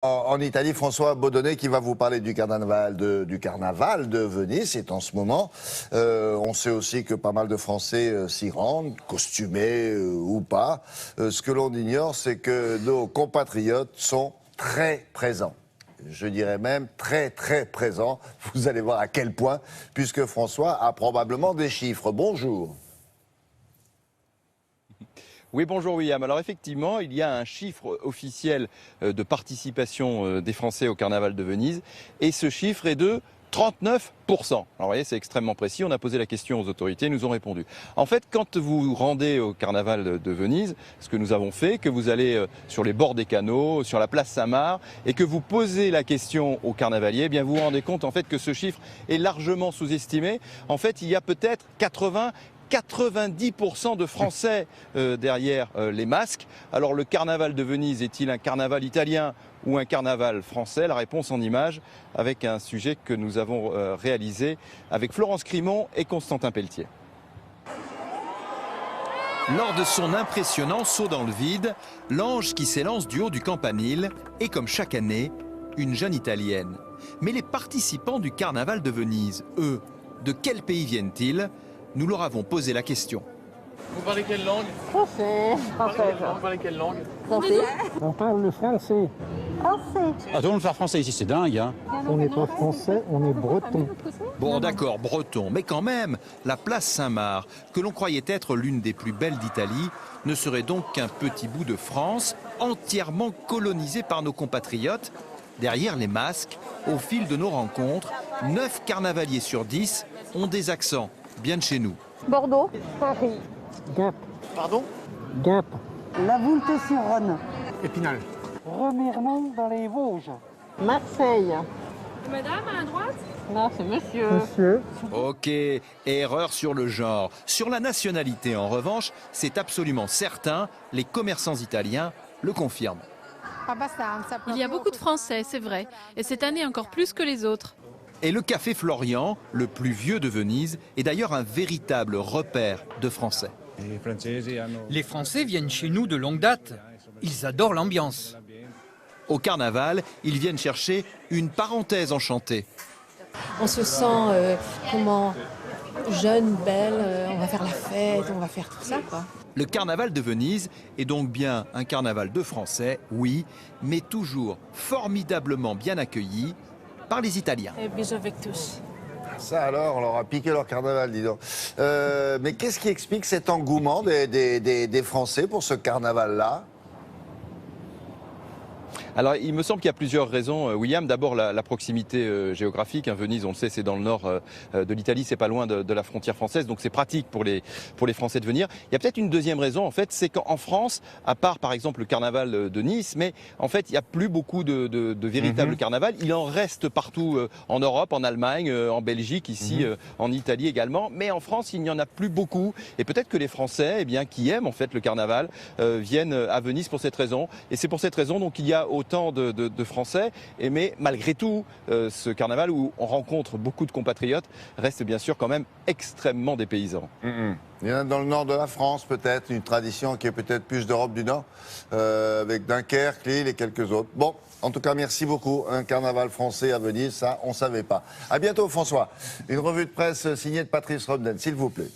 En Italie, François Baudonnet qui va vous parler du carnaval de Venise. C'est en ce moment. On sait aussi que pas mal de Français s'y rendent, costumés ou pas. Ce que l'on ignore, c'est que nos compatriotes sont très présents. Je dirais même très présents. Vous allez voir à quel point, puisque François a probablement des chiffres. Bonjour. Oui, bonjour William. Alors effectivement, il y a un chiffre officiel de participation des Français au Carnaval de Venise et ce chiffre est de 39%. Alors vous voyez, c'est extrêmement précis. On a posé la question aux autorités, ils nous ont répondu. En fait, quand vous vous rendez au Carnaval de Venise, ce que nous avons fait, que vous allez sur les bords des canaux, sur la place Saint-Marc, et que vous posez la question aux carnavaliers, eh bien vous vous rendez compte en fait que ce chiffre est largement sous-estimé. En fait, il y a peut-être 90% de Français derrière les masques. Alors le carnaval de Venise est-il un carnaval italien ou un carnaval français? La réponse en images avec un sujet que nous avons réalisé avec Florence Crimon et Constantin Pelletier. Lors de son impressionnant saut dans le vide, l'ange qui s'élance du haut du campanile est comme chaque année une jeune italienne. Mais les participants du carnaval de Venise, eux, de quel pays viennent-ils? Nous leur avons posé la question. Vous parlez quelle langue? Français. Français. Vous parlez quelle langue? Français. On parle le français. Français. Ah, tout le monde parle français ici, c'est dingue, hein. On n'est pas français, on est breton. Bon d'accord, breton, mais quand même, la place Saint-Marc, que l'on croyait être l'une des plus belles d'Italie, ne serait donc qu'un petit bout de France, entièrement colonisé par nos compatriotes. Derrière les masques, au fil de nos rencontres, 9 carnavaliers sur 10 ont des accents bien de chez nous. Bordeaux. Paris. Gap. Pardon? Gap. La Voulte-sur-Rhône. Épinal. Remiremont dans les Vosges. Marseille. Madame, à droite? Non, c'est monsieur. Monsieur. Ok, erreur sur le genre. Sur la nationalité, en revanche, c'est absolument certain, les commerçants italiens le confirment. Il y a beaucoup de Français, c'est vrai. Et cette année encore plus que les autres. Et le Café Florian, le plus vieux de Venise, est d'ailleurs un véritable repère de Français. Les Français viennent chez nous de longue date. Ils adorent l'ambiance. Au carnaval, ils viennent chercher une parenthèse enchantée. On se sent jeune, belle, on va faire la fête, on va faire tout ça, quoi. Le carnaval de Venise est donc bien un carnaval de Français, oui, mais toujours formidablement bien accueilli par les Italiens. Et bisous avec tous. Ça alors, on leur a piqué leur carnaval, dis donc. Mais qu'est-ce qui explique cet engouement des Français pour ce carnaval-là? Alors, il me semble qu'il y a plusieurs raisons, William. D'abord, la proximité géographique. Venise, on le sait, c'est dans le nord de l'Italie, c'est pas loin de la frontière française, donc c'est pratique pour les Français de venir. Il y a peut-être une deuxième raison, en fait, c'est qu'en France, à part par exemple le carnaval de Nice, mais en fait, il n'y a plus beaucoup de véritables carnavals. Il en reste partout en Europe, en Allemagne, en Belgique, ici, en Italie également. Mais en France, il n'y en a plus beaucoup. Et peut-être que les Français, eh bien, qui aiment en fait le carnaval, viennent à Venise pour cette raison. Et c'est pour cette raison donc il y a autant de Français, mais malgré tout, ce carnaval où on rencontre beaucoup de compatriotes reste bien sûr quand même extrêmement dépaysant. Il y en a dans le nord de la France peut-être, une tradition qui est peut-être plus d'Europe du Nord, avec Dunkerque, Lille et quelques autres. Bon, en tout cas, merci beaucoup. Un carnaval français à Venise, ça, on ne savait pas. À bientôt François. Une revue de presse signée de Patrice Robden, s'il vous plaît.